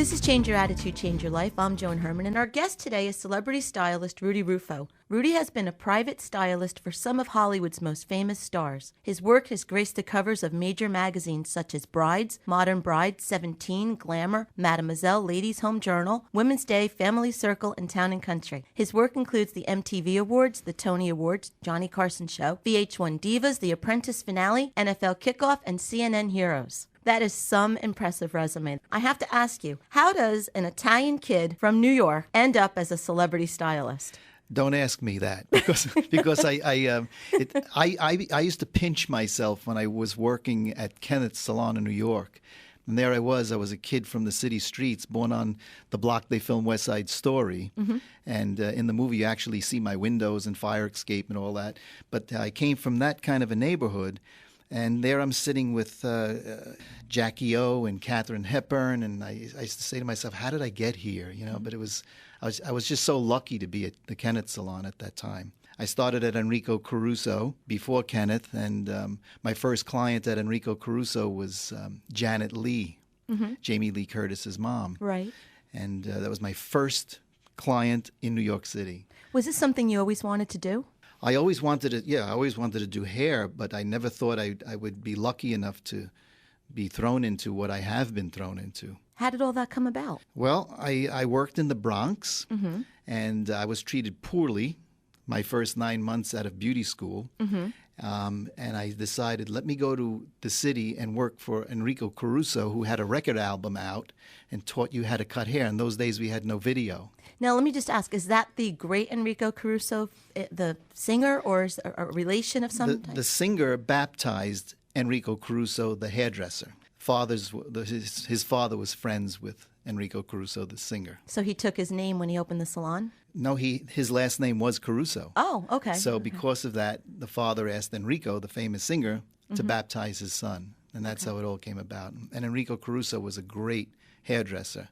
This is Change Your Attitude, Change Your Life. I'm Joan Herman, and our guest today is celebrity stylist Rudy Ruffo. Rudy has been a private stylist for some of Hollywood's most famous stars. His work has graced the covers of major magazines such as Brides, Modern Bride, 17, Glamour, Mademoiselle, Ladies' Home Journal, Women's Day, Family Circle, and Town & Country. His work includes the MTV Awards, the Tony Awards, Johnny Carson Show, VH1 Divas, The Apprentice Finale, NFL Kickoff, and CNN Heroes. That is some impressive resume. I have to ask you, how does an Italian kid from New York end up as a celebrity stylist? Don't ask me that because I used to pinch myself when I was working at Kenneth's Salon in New York. And there I was a kid from the city streets, born on the block they filmed West Side Story. Mm-hmm. And in the movie you actually see my windows and fire escape and all that. But I came from that kind of a neighborhood. And there I'm sitting with Jackie O and Katharine Hepburn, and I used to say to myself, "How did I get here?" You know. But I was just so lucky to be at the Kenneth Salon at that time. I started at Enrico Caruso before Kenneth, and my first client at Enrico Caruso was Janet Leigh, mm-hmm. Jamie Lee Curtis's mom. Right. And that was my first client in New York City. Was this something you always wanted to do? I always wanted to do hair, but I never thought I would be lucky enough to be thrown into what I have been thrown into. How did all that come about? Well, I worked in the Bronx, mm-hmm. and I was treated poorly my first 9 months out of beauty school. Mm-hmm. And I decided, let me go to the city and work for Enrico Caruso, who had a record album out and taught you how to cut hair. In those days, we had no video. Now, let me just ask, is that the great Enrico Caruso, the singer, or is a relation of some type? The singer baptized Enrico Caruso, the hairdresser. His father was friends with Enrico Caruso, the singer. So he took his name when he opened the salon? No, his last name was Caruso. Oh, okay. So because of that, the father asked Enrico, the famous singer, to mm-hmm. baptize his son. And that's how it all came about. And Enrico Caruso was a great hairdresser.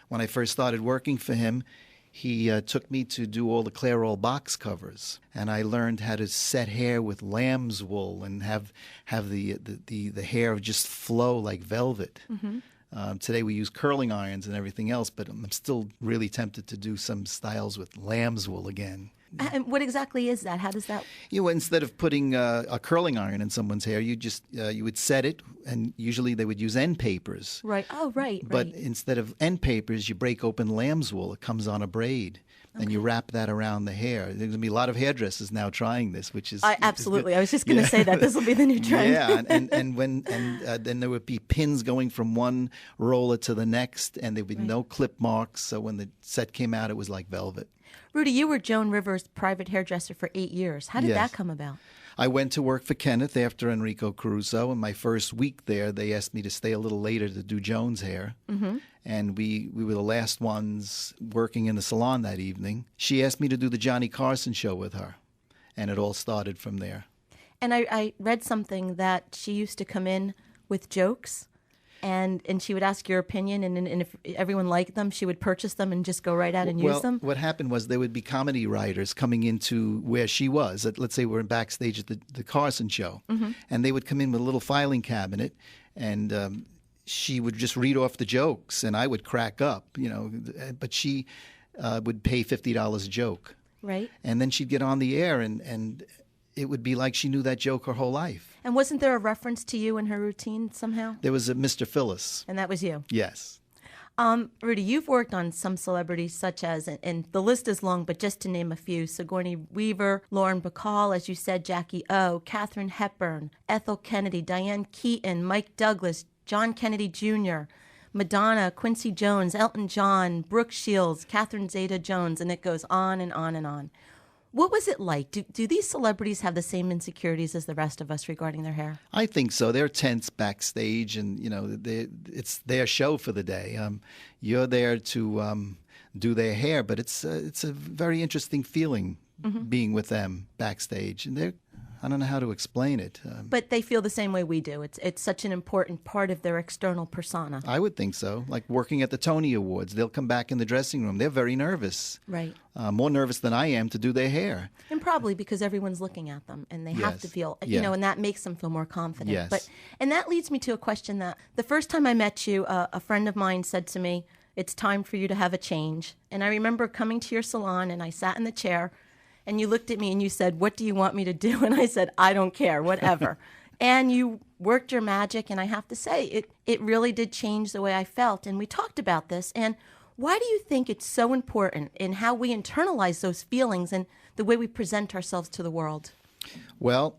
When I first started working for him, he took me to do all the Clairol box covers, and I learned how to set hair with lamb's wool and have the hair just flow like velvet. Mm-hmm. Today we use curling irons and everything else, but I'm still really tempted to do some styles with lamb's wool again. And what exactly is that? How does that? Instead of putting a curling iron in someone's hair, you would set it, and usually they would use end papers. Right. Oh, right. But instead of end papers, you break open lamb's wool. It comes on a braid, and you wrap that around the hair. There's going to be a lot of hairdressers now trying this, which is absolutely. I was just going to say that this will be the new trend. Yeah, and then there would be pins going from one roller to the next, and there would be no clip marks. So when the set came out, it was like velvet. Rudy, you were Joan Rivers' private hairdresser for 8 years. How did that come about? I went to work for Kenneth after Enrico Caruso, and my first week there, they asked me to stay a little later to do Joan's hair. Mm-hmm. And we were the last ones working in the salon that evening. She asked me to do the Johnny Carson show with her, and it all started from there. And I read something that she used to come in with jokes, and she would ask your opinion, and if everyone liked them, she would purchase them and just go right out and use them? What happened was there would be comedy writers coming into where she was. Let's say we're backstage at the Carson show, mm-hmm. and they would come in with a little filing cabinet, and she would just read off the jokes, and I would crack up, but she would pay $50 a joke. Right. And then she'd get on the air, and it would be like she knew that joke her whole life. And wasn't there a reference to you in her routine somehow? There was a Mr. Phyllis. And that was you? Yes. Rudy, you've worked on some celebrities such as, and the list is long, but just to name a few, Sigourney Weaver, Lauren Bacall, as you said, Jackie O, Katharine Hepburn, Ethel Kennedy, Diane Keaton, Mike Douglas, John Kennedy Jr., Madonna, Quincy Jones, Elton John, Brooke Shields, Catherine Zeta-Jones, and it goes on and on and on. What was it like? Do these celebrities have the same insecurities as the rest of us regarding their hair? I think so. They're tense backstage, and it's their show for the day. You're there to do their hair, but it's a very interesting feeling mm-hmm. being with them backstage, and I don't know how to explain it. But they feel the same way we do. It's such an important part of their external persona. I would think so. Like working at the Tony Awards, they'll come back in the dressing room. They're very nervous. Right. More nervous than I am to do their hair. And probably because everyone's looking at them, and they have to feel, and that makes them feel more confident. Yes. And that leads me to a question that the first time I met you, a friend of mine said to me, it's time for you to have a change. And I remember coming to your salon, and I sat in the chair, and you looked at me and you said, what do you want me to do? And I said, I don't care, whatever. And you worked your magic, and I have to say, it really did change the way I felt. And we talked about this. And why do you think it's so important in how we internalize those feelings and the way we present ourselves to the world? Well,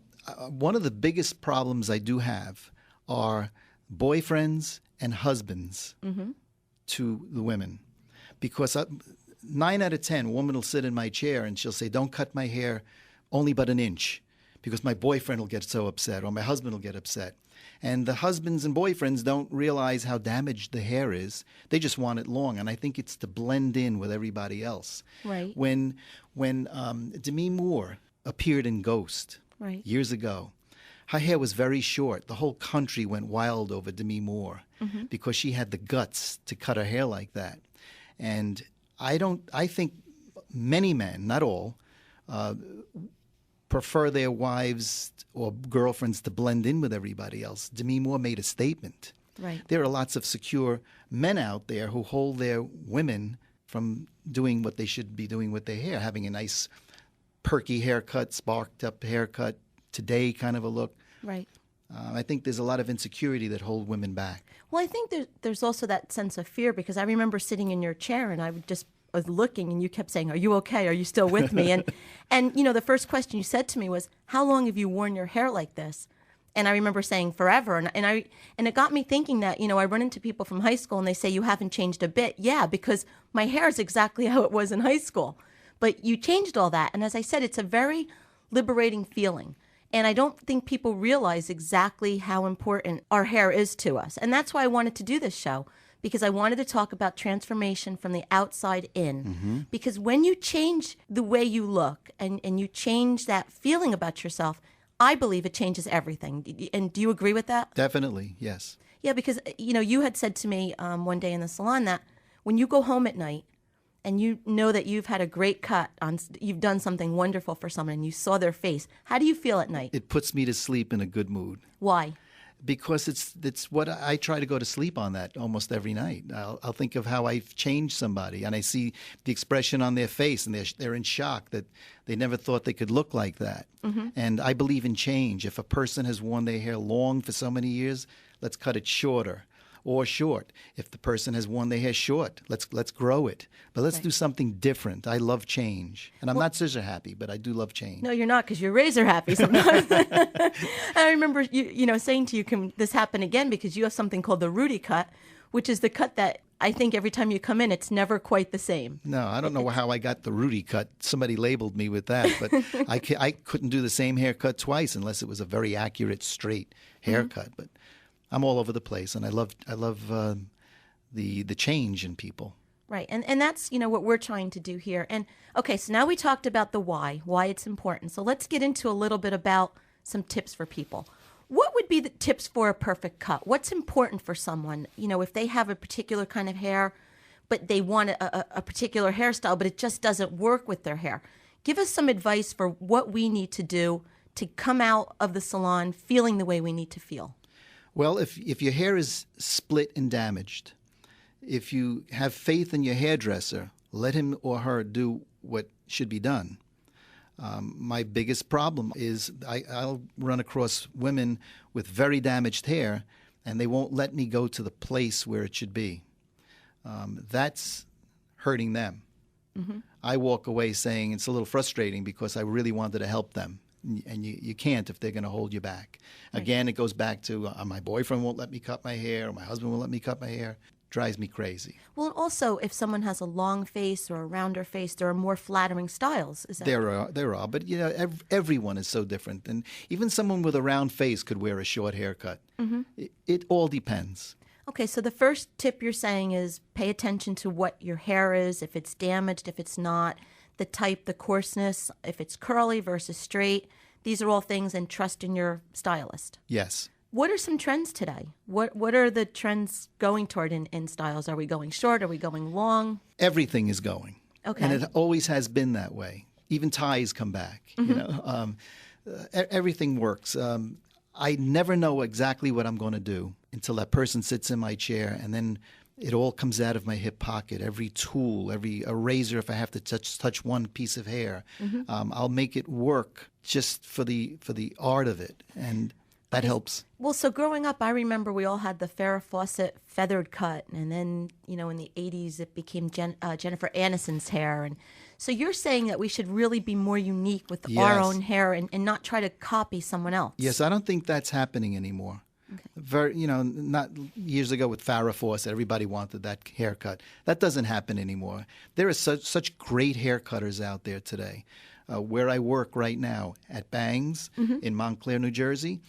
one of the biggest problems I do have are boyfriends and husbands to the women. Because 9 out of 10, a woman will sit in my chair and she'll say, don't cut my hair only but an inch, because my boyfriend will get so upset or my husband will get upset. And the husbands and boyfriends don't realize how damaged the hair is. They just want it long. And I think it's to blend in with everybody else. Right. When Demi Moore appeared in Ghost years ago, her hair was very short. The whole country went wild over Demi Moore because she had the guts to cut her hair like that. And I think many men, not all, prefer their wives or girlfriends to blend in with everybody else. Demi Moore made a statement. Right. There are lots of secure men out there who hold their women from doing what they should be doing with their hair, having a nice perky haircut, sparked up haircut, today kind of a look. Right. I think there's a lot of insecurity that hold women back. Well, I think there's also that sense of fear, because I remember sitting in your chair and I was looking and you kept saying, are you okay? Are you still with me? And you know, the first question you said to me was, how long have you worn your hair like this? And I remember saying forever. And it got me thinking that, you know, I run into people from high school and they say, you haven't changed a bit. Yeah, because my hair is exactly how it was in high school. But you changed all that. And as I said, it's a very liberating feeling. And I don't think people realize exactly how important our hair is to us. And that's why I wanted to do this show, because I wanted to talk about transformation from the outside in. Because when you change the way you look and you change that feeling about yourself, I believe it changes everything. And do you agree with that? Definitely, yes. Yeah, because, you know, you had said to me one day in the salon that when you go home at night and you know that you've had a great cut, you've done something wonderful for someone and you saw their face, how do you feel at night? It puts me to sleep in a good mood. Why? Because it's what I try to go to sleep on that almost every night. I'll think of how I've changed somebody, and I see the expression on their face, and they're in shock that they never thought they could look like that. And I believe in change. If a person has worn their hair long for so many years, let's cut it shorter. Or short. If the person has worn their hair short, let's grow it. But let's do something different. I love change. And I'm not scissor happy, but I do love change. No, you're not, because you're razor happy sometimes. And I remember you know, saying to you, can this happen again? Because you have something called the Rudy cut, which is the cut that I think every time you come in, it's never quite the same. No, I don't know how I got the Rudy cut. Somebody labeled me with that. But I couldn't do the same haircut twice unless it was a very accurate, straight haircut. But I'm all over the place, and I love the change in people. Right, and that's, you know, what we're trying to do here. And okay, so now we talked about the why it's important. So let's get into a little bit about some tips for people. What would be the tips for a perfect cut? What's important for someone, you know, if they have a particular kind of hair, but they want a particular hairstyle, but it just doesn't work with their hair? Give us some advice for what we need to do to come out of the salon feeling the way we need to feel. Well, if your hair is split and damaged, if you have faith in your hairdresser, let him or her do what should be done. My biggest problem is I'll run across women with very damaged hair, and they won't let me go to the place where it should be. That's hurting them. I walk away saying it's a little frustrating because I really wanted to help them. And you can't if they're going to hold you back. Again, it goes back to my boyfriend won't let me cut my hair, or my husband won't let me cut my hair. Drives me crazy. Well, also, if someone has a long face or a rounder face, there are more flattering styles. Is that there are, but you know, everyone is so different, and even someone with a round face could wear a short haircut. It all depends. Okay, so the first tip you're saying is pay attention to what your hair is, if it's damaged, if it's not, the type, the coarseness, if it's curly versus straight. These are all things, and trust in your stylist. Yes. What are some trends today? What are the trends going toward in styles? Are we going short? Are we going long? Everything is going. Okay. And it always has been that way. Even ties come back. You know, everything works. I never know exactly what I'm going to do until that person sits in my chair, and then It all comes out of my hip pocket. Every tool, every eraser, if I have to touch one piece of hair, I'll make it work just for the art of it, and that helps. Well, so growing up, I remember we all had the Farrah Fawcett feathered cut, and then, in the 80s, it became Jennifer Aniston's hair. And so you're saying that we should really be more unique with our Yes. own hair and not try to copy someone else. Yes, I don't think that's happening anymore. Very, not years ago with Farrah Fawcett, everybody wanted that haircut. That doesn't happen anymore. There are such great haircutters out there today. Where I work right now at Bangs in Montclair, New Jersey,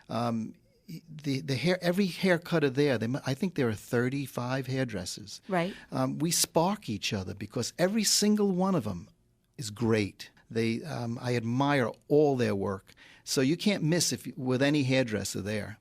the hair, every haircutter there, I think there are 35 hairdressers. Right. We spark each other because every single one of them is great. I admire all their work, so you can't miss with any hairdresser there.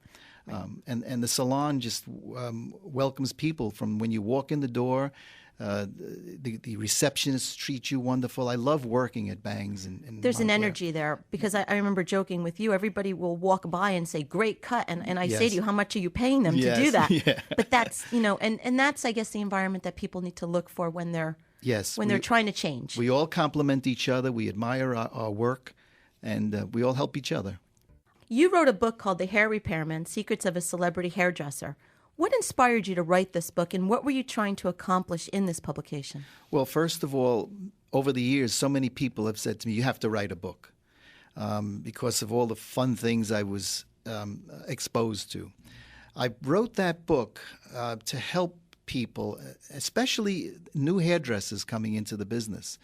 And the salon just welcomes people from when you walk in the door. The receptionists treat you wonderful. I love working at Bangs. There's an Montclair. energy there because I remember joking with you. Everybody will walk by and say, "Great cut," and I say Yes. to you, "How much are you paying them to do Yes, that?" yeah. But that's and that's, I guess, the environment that people need to look for when they're They're trying to change. We all compliment each other. We admire our work, and we all help each other. You wrote a book called The Hair Repairman: Secrets of a Celebrity Hairdresser. What inspired you to write this book, and what were you trying to accomplish in this publication? Well, first of all, over the years, so many people have said to me, you have to write a book because of all the fun things I was exposed to. I wrote that book to help people, especially new hairdressers coming into the business.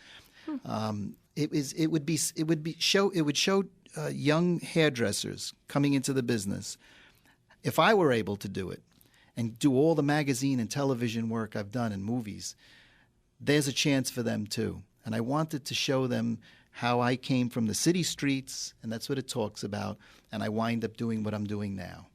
It would show young hairdressers coming into the business, if I were able to do it and do all the magazine and television work I've done in movies, there's a chance for them too. And I wanted to show them how I came from the city streets, and that's what it talks about, and I wind up doing what I'm doing now.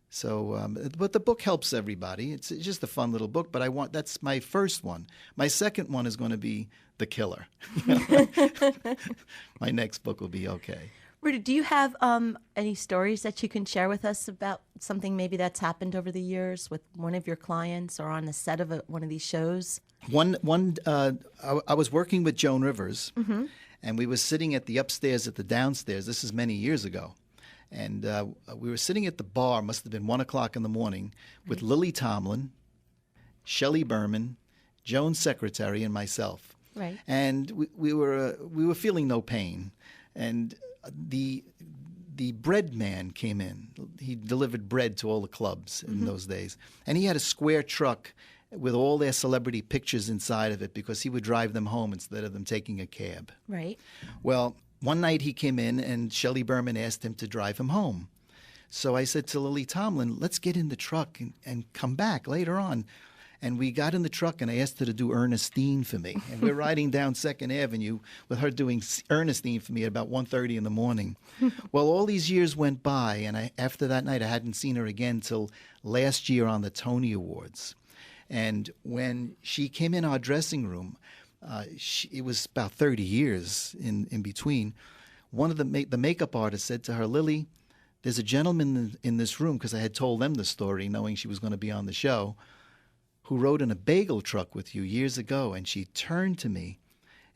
So, but the book helps everybody. It's just a fun little book, but that's my first one. My second one is going to be The Killer. My next book will be okay. Rudy, do you have any stories that you can share with us about something maybe that's happened over the years with one of your clients or on the set of one of these shows? I was working with Joan Rivers, and we were sitting at the upstairs at the downstairs. This is many years ago. And we were sitting at the bar, must have been 1 o'clock in the morning, with Lily Tomlin, Shelley Berman, Joan's secretary, and myself. Right. And we were feeling no pain. And the bread man came in. He delivered bread to all the clubs in those days. And he had a square truck with all their celebrity pictures inside of it because he would drive them home instead of them taking a cab. Right. Well, one night he came in and Shelley Berman asked him to drive him home. So I said to Lily Tomlin, let's get in the truck and come back later on. And we got in the truck and I asked her to do Ernestine for me. And we're riding down 2nd Avenue with her doing Ernestine for me at about 1:30 in the morning. Well, all these years went by, and after that night I hadn't seen her again till last year on the Tony Awards. And when she came in our dressing room, it was about 30 years in between. One of the makeup artists said to her, Lily, there's a gentleman in this room, because I had told them the story knowing she was going to be on the show, who rode in a bagel truck with you years ago. And she turned to me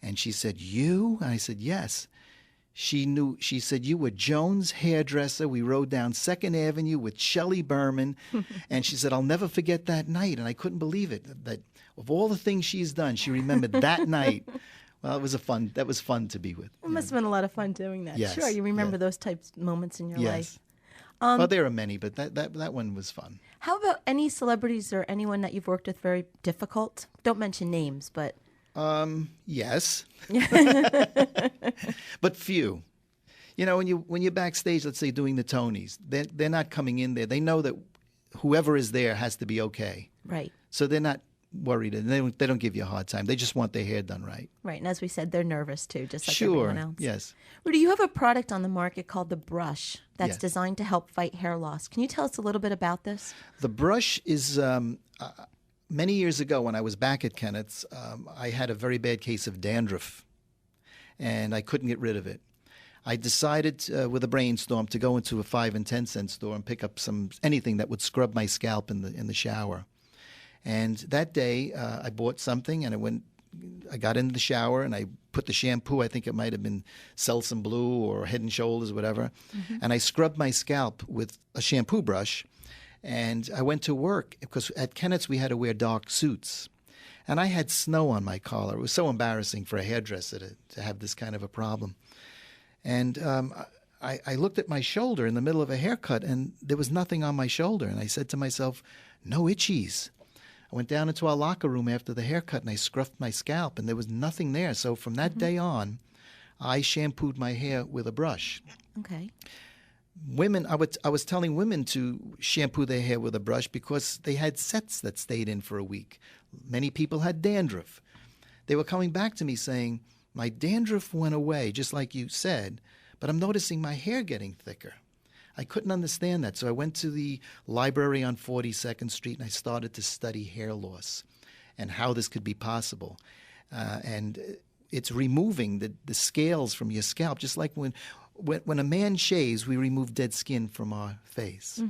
and she said, you? And I said, yes. She said, you were Joan's hairdresser. We rode down 2nd Avenue with Shelley Berman. And she said, I'll never forget that night. And I couldn't believe it, that of all the things she's done, she remembered that night. Well, that was fun to be with. It must have been a lot of fun doing that. Yes, Sure, you remember those types of moments in your life. Well, there are many, but that one was fun. How about any celebrities or anyone that you've worked with very difficult? Don't mention names, but... Yes. But few. You know, when you're backstage, let's say doing the Tonys, they're not coming in there. They know that whoever is there has to be okay. Right. So they're not worried, and they don't give you a hard time. They just want their hair done right. Right, and as we said, they're nervous too, just like Sure. everyone else. Yes. Rudy, you have a product on the market called the Brush that's Yes. designed to help fight hair loss. Can you tell us a little bit about this? The Brush is many years ago when I was back at Kenneth's, I had a very bad case of dandruff, and I couldn't get rid of it. I decided with a brainstorm to go into a 5 and 10 cent store and pick up anything that would scrub my scalp in the shower. And that day, I bought something, and I got in the shower, and I put the shampoo, I think it might have been Selsun Blue or Head and Shoulders, whatever, and I scrubbed my scalp with a shampoo brush, and I went to work, because at Kennett's we had to wear dark suits. And I had snow on my collar. It was so embarrassing for a hairdresser to have this kind of a problem. And I looked at my shoulder in the middle of a haircut, and there was nothing on my shoulder. And I said to myself, no itchies. I went down into our locker room after the haircut, and I scruffed my scalp, and there was nothing there. So from that day on, I shampooed my hair with a brush. Okay. Women, I was telling women to shampoo their hair with a brush because they had sets that stayed in for a week. Many people had dandruff. They were coming back to me saying, my dandruff went away, just like you said, but I'm noticing my hair getting thicker. I couldn't understand that, so I went to the library on 42nd Street, and I started to study hair loss and how this could be possible. And it's removing the scales from your scalp, just like when a man shaves, we remove dead skin from our face.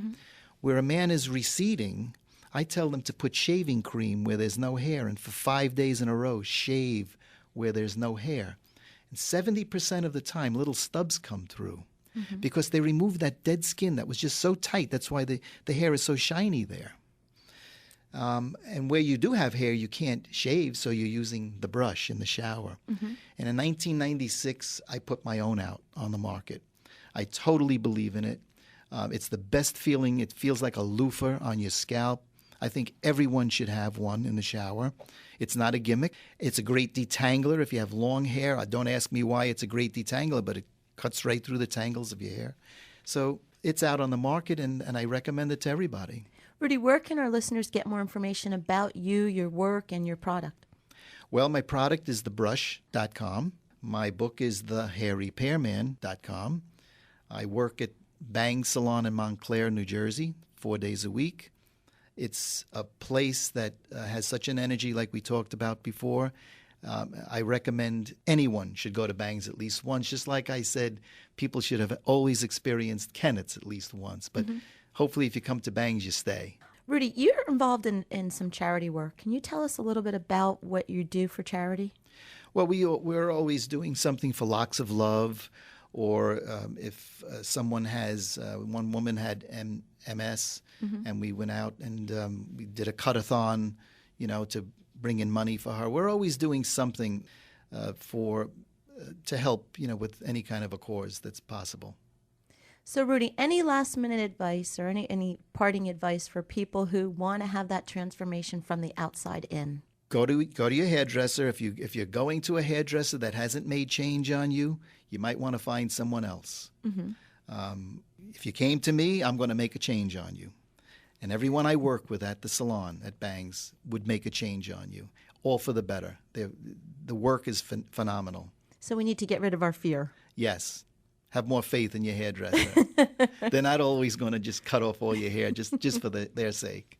Where a man is receding, I tell them to put shaving cream where there's no hair, and for 5 days in a row, shave where there's no hair. And 70% of the time, little stubs come through because they remove that dead skin that was just so tight. That's why the hair is so shiny there. And where you do have hair, you can't shave, so you're using the brush in the shower. And in 1996, I put my own out on the market. I totally believe in it. It's the best feeling. It feels like a loofah on your scalp. I think everyone should have one in the shower. It's not a gimmick. It's a great detangler if you have long hair. Don't ask me why it's a great detangler, but it cuts right through the tangles of your hair. So it's out on the market, and I recommend it to everybody. Rudy, where can our listeners get more information about you, your work, and your product? Well, my product is thebrush.com. My book is thehairrepairman.com. I work at Bang Salon in Montclair, New Jersey, 4 days a week. It's a place that has such an energy like we talked about before. I recommend anyone should go to Bang's at least once. Just like I said, people should have always experienced Kennett's at least once. But hopefully if you come to Bang's, you stay. Rudy, you're involved in some charity work. Can you tell us a little bit about what you do for charity? Well, we're always doing something for Locks of Love, or if someone has, one woman had MS, and we went out and we did a cut-a-thon, to bring in money for her. We're always doing something to help, with any kind of a cause that's possible. So, Rudy, any last-minute advice or any parting advice for people who want to have that transformation from the outside in? Go to your hairdresser. If you're going to a hairdresser that hasn't made change on you, you might want to find someone else. If you came to me, I'm going to make a change on you. And everyone I work with at the salon, at Bang's, would make a change on you, all for the better. The work is phenomenal. So we need to get rid of our fear. Yes. Have more faith in your hairdresser. They're not always going to just cut off all your hair just for their sake.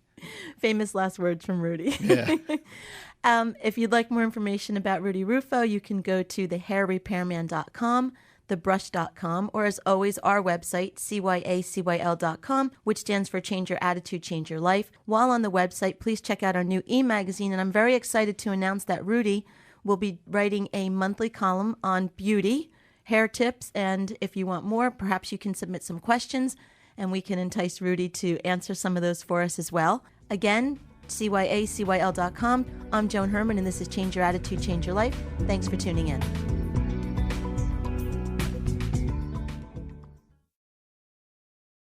Famous last words from Rudy. Yeah. If you'd like more information about Rudy Ruffo, you can go to thehairrepairman.com, thebrush.com, or as always, our website, CYACYL.com, which stands for Change Your Attitude, Change Your Life. While on the website, please check out our new e-magazine, and I'm very excited to announce that Rudy will be writing a monthly column on beauty, hair tips, and if you want more, perhaps you can submit some questions, and we can entice Rudy to answer some of those for us as well. Again, CYACYL.com. I'm Joan Herman, and this is Change Your Attitude, Change Your Life. Thanks for tuning in.